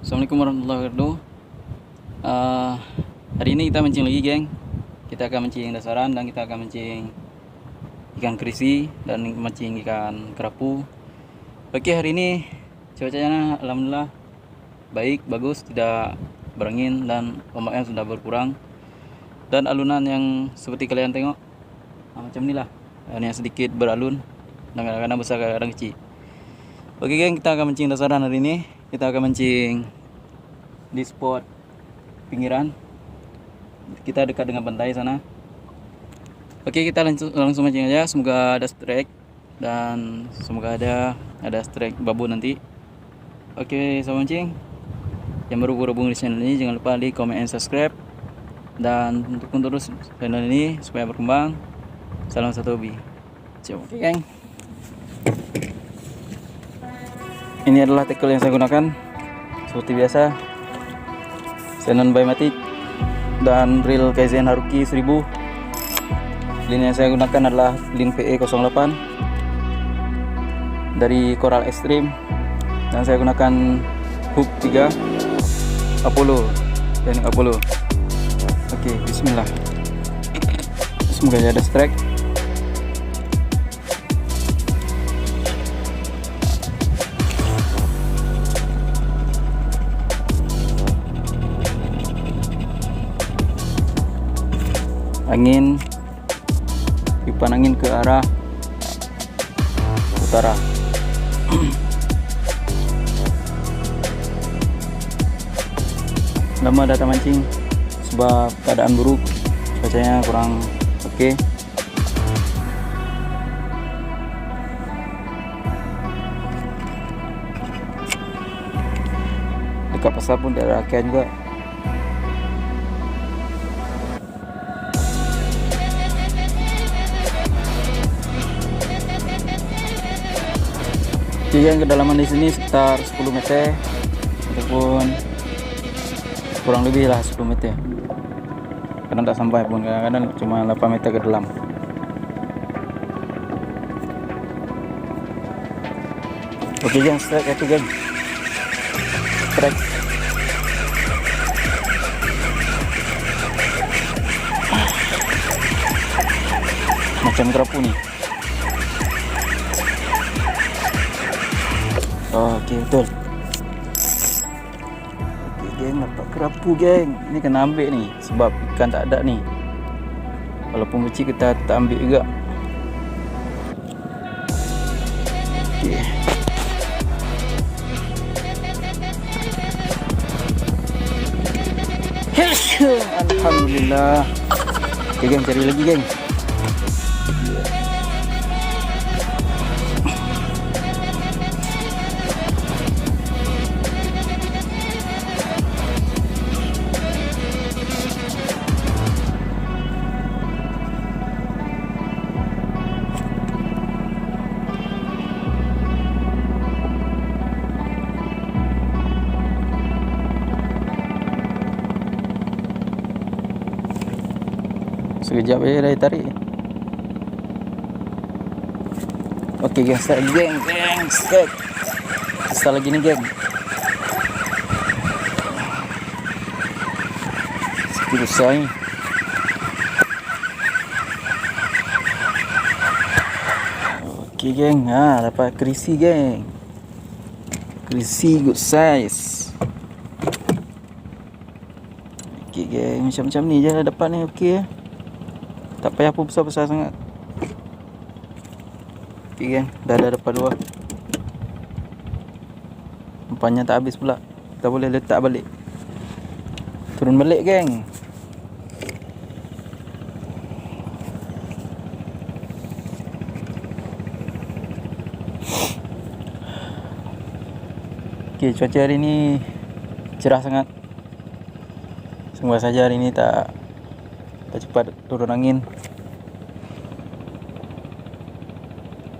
Assalamualaikum warahmatullahi wabarakatuh. Hari ini kita mancing lagi, geng. Kita akan mancing dasaran dan kita akan mancing ikan kerisi dan mancing ikan kerapu. Oke, hari ini cuacanya alhamdulillah baik, bagus, tidak berangin dan ombaknya sudah berkurang. Dan alunan yang seperti kalian tengok macam inilah. Ini yang sedikit beralun dan kadang-kadang besar, kadang-kadang kecil. Oke, geng, kita akan mancing dasaran hari ini. Kita akan mancing di spot pinggiran. Kita dekat dengan pantai sana. Oke, kita langsung mancing aja. Semoga ada strike dan semoga ada strike babu nanti. Oke, selamat mancing. Yang baru berhubung di channel ini, jangan lupa di comment and subscribe dan dukung terus channel ini supaya berkembang. Salam satu hobi. Oke, geng. Ini adalah tackle yang saya gunakan seperti biasa, Shannon Baimatic dan reel Kaizen Haruki 1000. Lin yang saya gunakan adalah lin PE08 dari Coral Extreme dan saya gunakan hook 3 Apollo dan Apollo. Oke, bismillah. Semoga ada strike. Angin, tiupan angin ke arah utara. Lama datang mancing sebab keadaan buruk, cuacanya kurang oke. Dekat pasar pun tidak ada rakyat juga. Yang kedalaman di sini sekitar 10 meter ataupun kurang lebih lah 10 meter. Kadang tak sampai pun, kadang-kadang cuma 8 meter ke dalam. Oke, geng, strike itu, geng. Strike. Macam kerapu nih. Oke, betul. Oke, geng, dapat kerapu, geng. Ini kena ambil nih sebab ikan tak ada nih. Walaupun kecil kita tak ambil juga. Oke. Alhamdulillah. Oke, geng, cari lagi, geng. Sekejap aja dah tarik. Oke, geng, start lagi, geng, start lagi nih, geng. Sedikit besar ni. Okey geng, dapat kerisi geng. Kerisi good size. Okey geng, macam-macam ni je dapat ni, okey ya. Tak payah pun besar-besar sangat. Okey geng, dah dapat 2. Umpannya tak habis pula. Kita boleh letak balik. Turun balik geng. Okey, cuaca hari ni cerah sangat. Semoga saja hari ni tak cepat turun angin.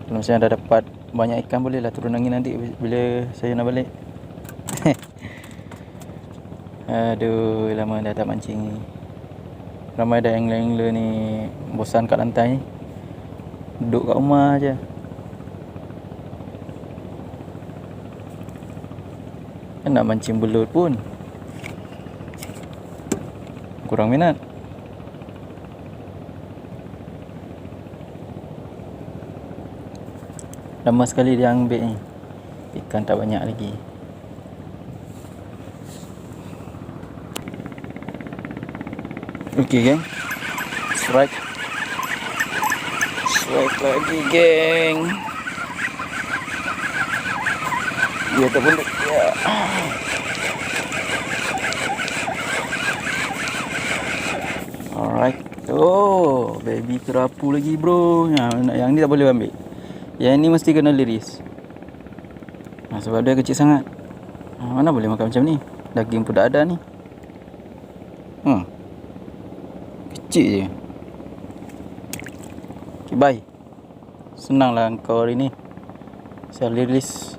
Kalau saya dah dapat banyak ikan, bolehlah turun angin nanti bila saya nak balik. Aduh, lama dah tak mancing ni. Ramai dah angler-angler ni bosan kat lantai ni. Duduk kat rumah je. Nak mancing belut pun kurang minat. Lama sekali dia ambil ni. Ikan tak banyak lagi. Okey geng. Strike lagi geng. Dia tak boleh. Ya. Alright. Oh, baby kerapu lagi bro. Yang ni tak boleh ambil. Yang ni mesti kena liris. Sebab dia kecil sangat. Mana boleh makan macam ni. Daging pun tak ada ni. Kecil je. Okay, bye. Senanglah kau hari ni. Saya liris.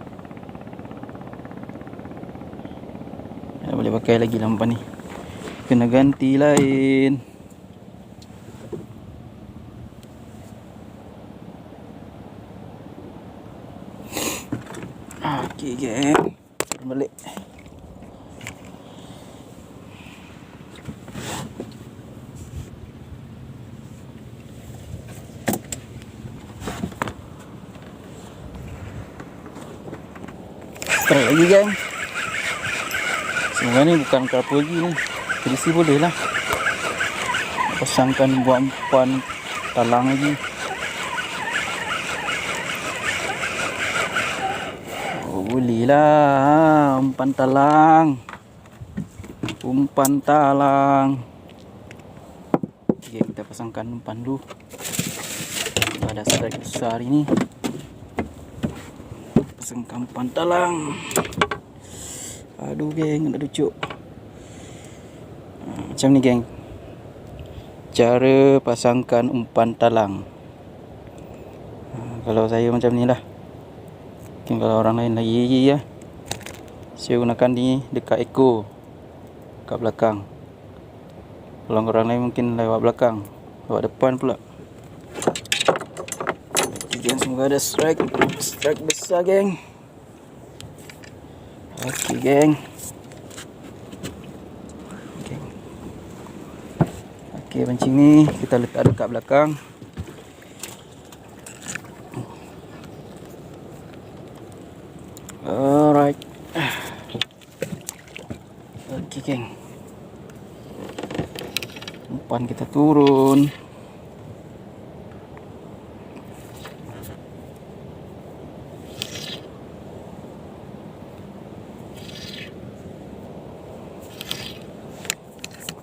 Tak boleh pakai lagi lampan ni. Kena ganti lain. Okey geng. Balik. Strike lagi geng. Sebenarnya ni bukan kerapu lagi ni. Kerisi boleh lah. Pasangkan buat umpan talang lagi. Oh, boleh lah. Umpan talang. Okay, kita pasangkan umpan dulu. Ada strike besar ini. Pasangkan umpan talang. Aduh geng, nak lucuk. Macam ni geng, cara pasangkan umpan talang. Kalau saya macam ni lah. Mungkin kalau orang lain lagi ya, saya gunakan ni dekat ekor, kat belakang. Kalau orang lain mungkin lewat belakang, lewat depan pula. Okay, geng, semoga ada strike besar geng. Okey geng. Okey, pancing ni kita letak dekat belakang. Alright. Okey geng. Umpan kita turun.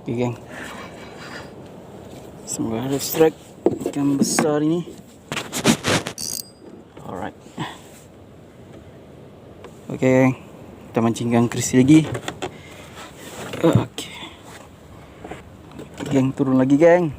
Okey geng. Semoga ada strike ikan besar ini. Alright. Okey geng, kita mancingkan kerisi lagi. Okey. Geng, turun lagi geng.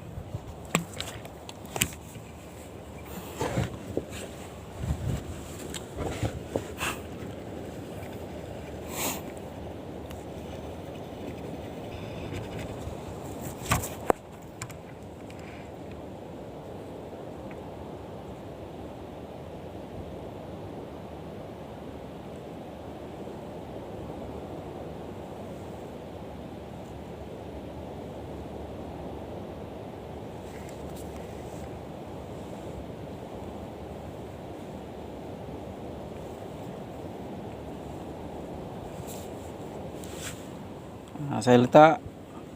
Saya letak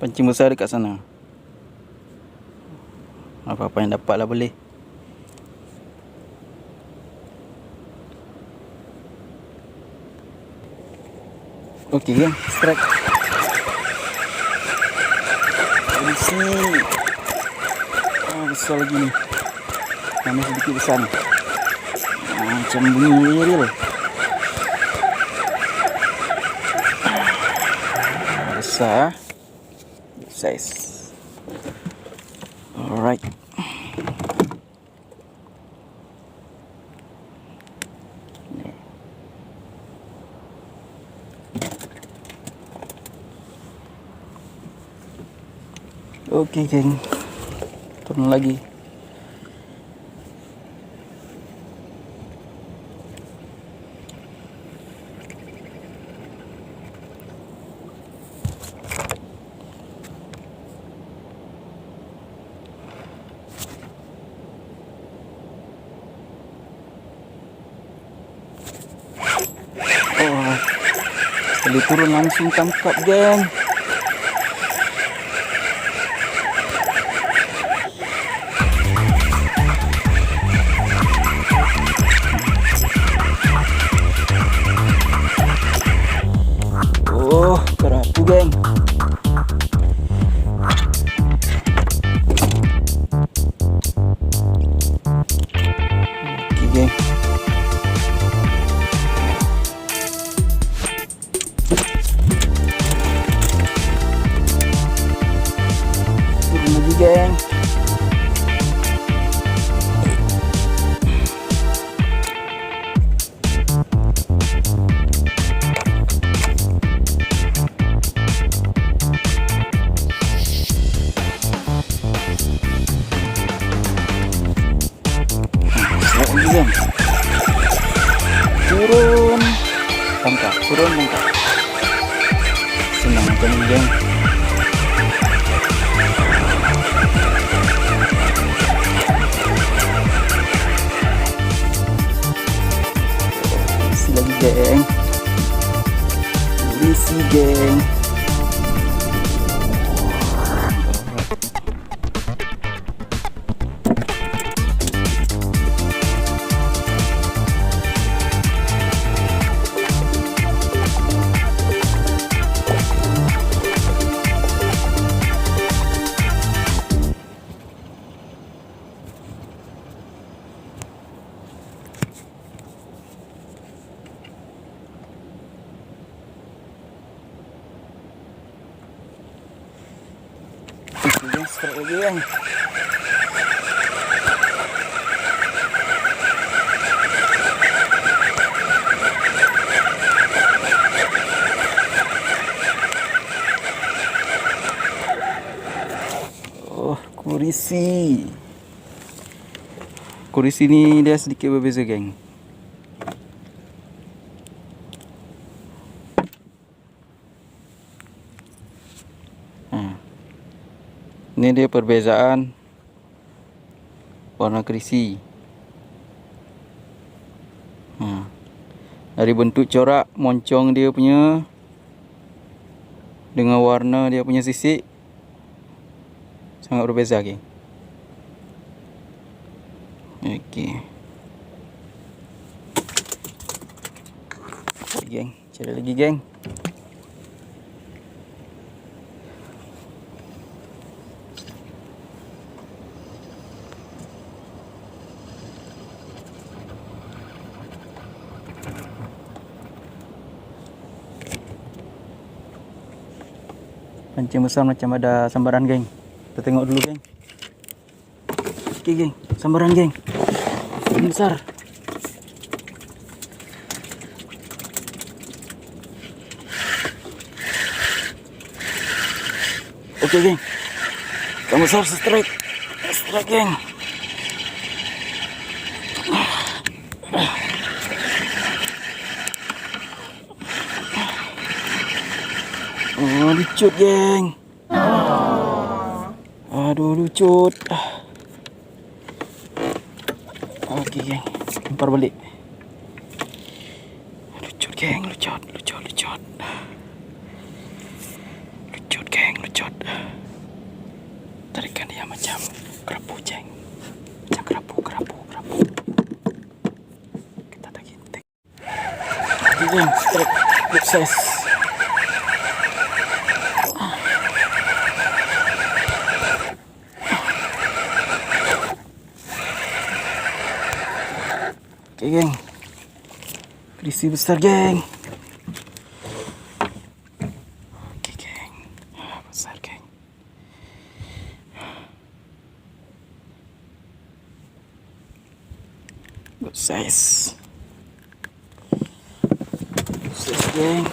pancing besar dekat sana. Apa-apa yang dapat lah boleh. Okey geng, strike. Polisi. Besar lagi ni. Tambah sedikit besar ni. Macam bunyi real. Besar. Size. Alright. Okey geng, turun lagi. Oh, sekali turun langsung tangkap geng. Oh, kerapu geng. Okey geng. Turun lagi geng. Turun tangkap, turun tangkap. Senang macam ni geng. Isi lagi geng. Isi geng. Strike lagi geng. Oh, kurisi. Kurisi ni dia sedikit berbeza geng. Ini dia perbezaan warna kerisi. Dari bentuk corak moncong dia punya dengan warna dia punya sisik sangat berbeza geng. Okey. Geng, cari lagi geng. Pancing besar macam ada sambaran geng. Kita tengok dulu geng. Okey geng, sambaran geng. Ini besar. Okey geng. Ikan besar strike. Strike geng. Oh, lucut geng. Aduh, lucut. Okey geng, lempar balik. Lucut geng, lucut. geng, lucot. Tarikan dia macam kerapu, ceng. Macam kerapu. Kita tarik. Oke geng, strike sukses. Oke geng, krisi besar geng. Oke geng, besar geng. Good size. Size geng.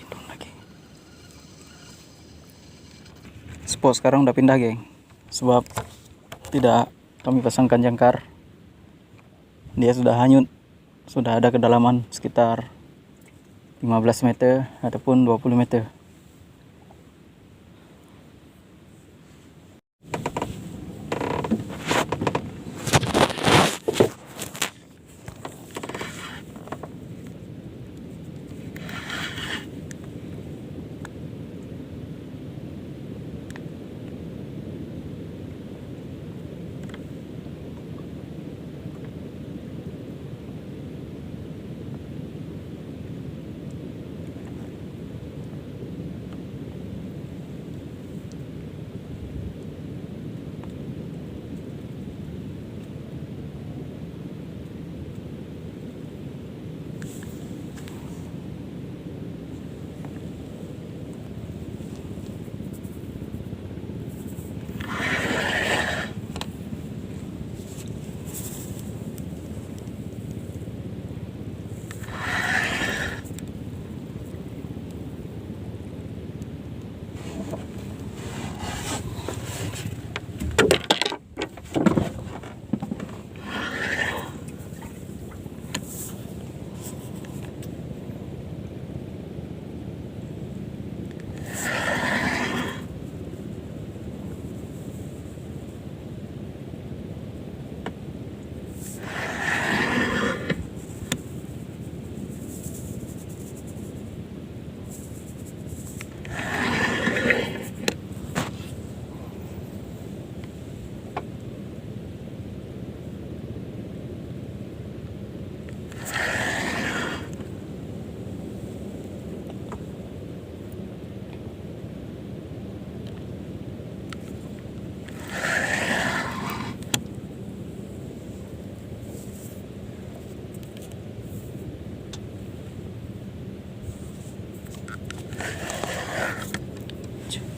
Turun lagi. Spot sekarang udah pindah geng, sebab tidak kami pasangkan jangkar. Dia sudah hanyut, sudah ada kedalaman sekitar 15 meter ataupun 20 meter.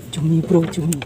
Cumi bro, cumi.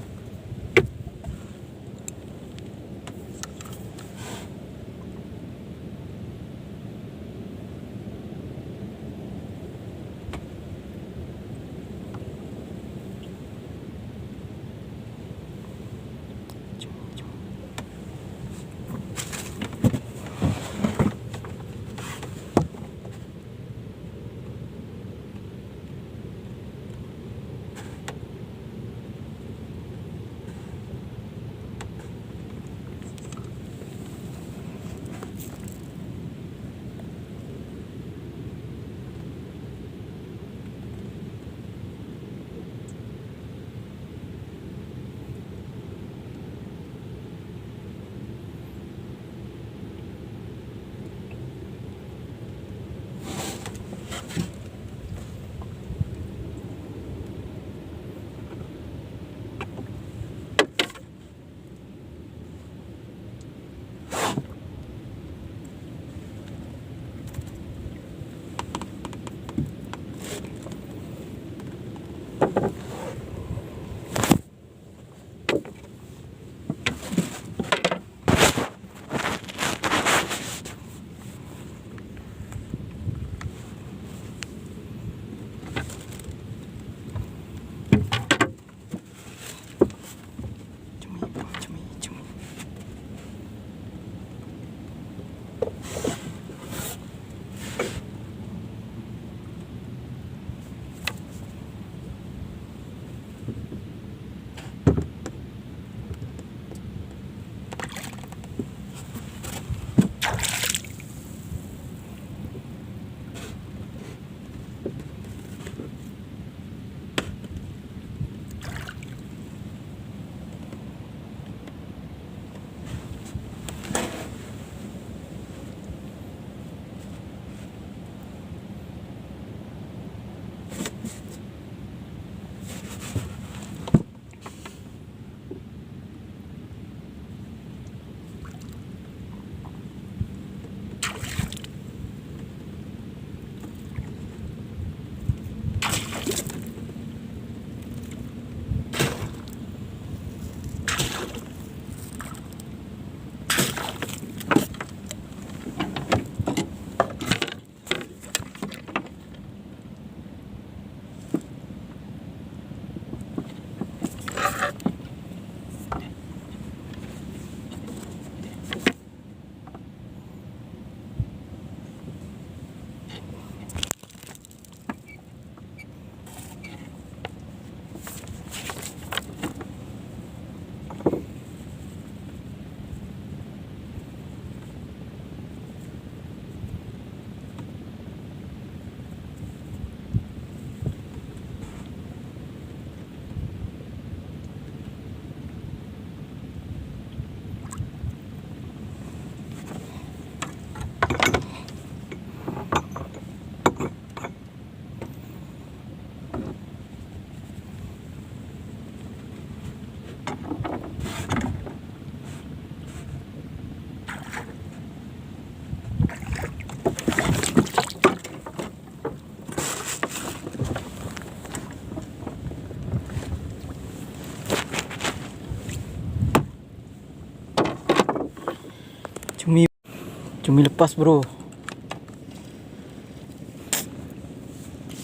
Cumi lepas bro,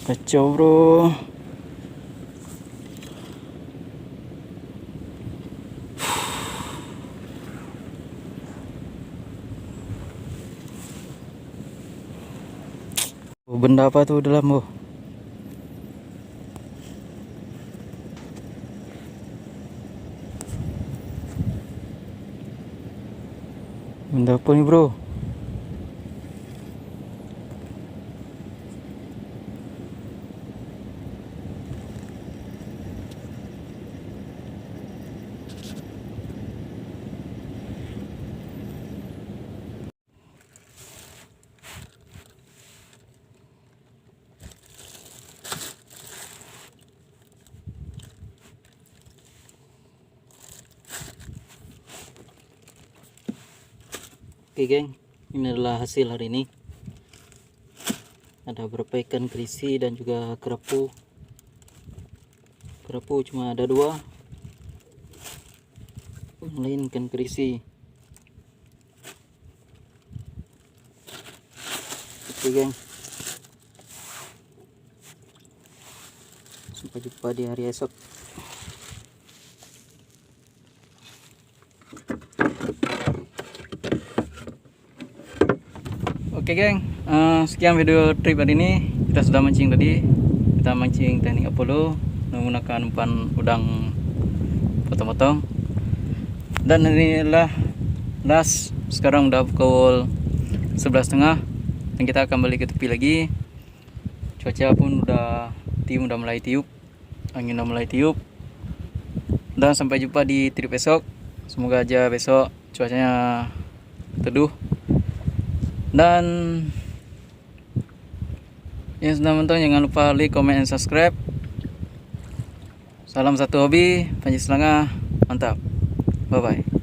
kacau bro. Benda apa tuh dalam bro? Benda apa nih bro? Oke geng, ini adalah hasil hari ini. Ada beberapa ikan kerisi dan juga kerapu. Kerapu cuma ada 2, yang lain ikan kerisi. Oke geng, sampai jumpa di hari esok. Oke geng, sekian video trip hari ini. Kita sudah mancing tadi. Kita mancing teknik Apollo menggunakan umpan udang potong-potong. Dan ini adalah last. Sekarang udah pukul 11.30 dan kita akan balik ke tepi lagi. Cuaca pun udah mulai tiup, angin udah mulai tiup. Dan sampai jumpa di trip besok. Semoga aja besok cuacanya teduh. Dan yang sudah menonton jangan lupa like, comment, and subscribe. Salam satu hobi, Panji Selangah, mantap, bye bye.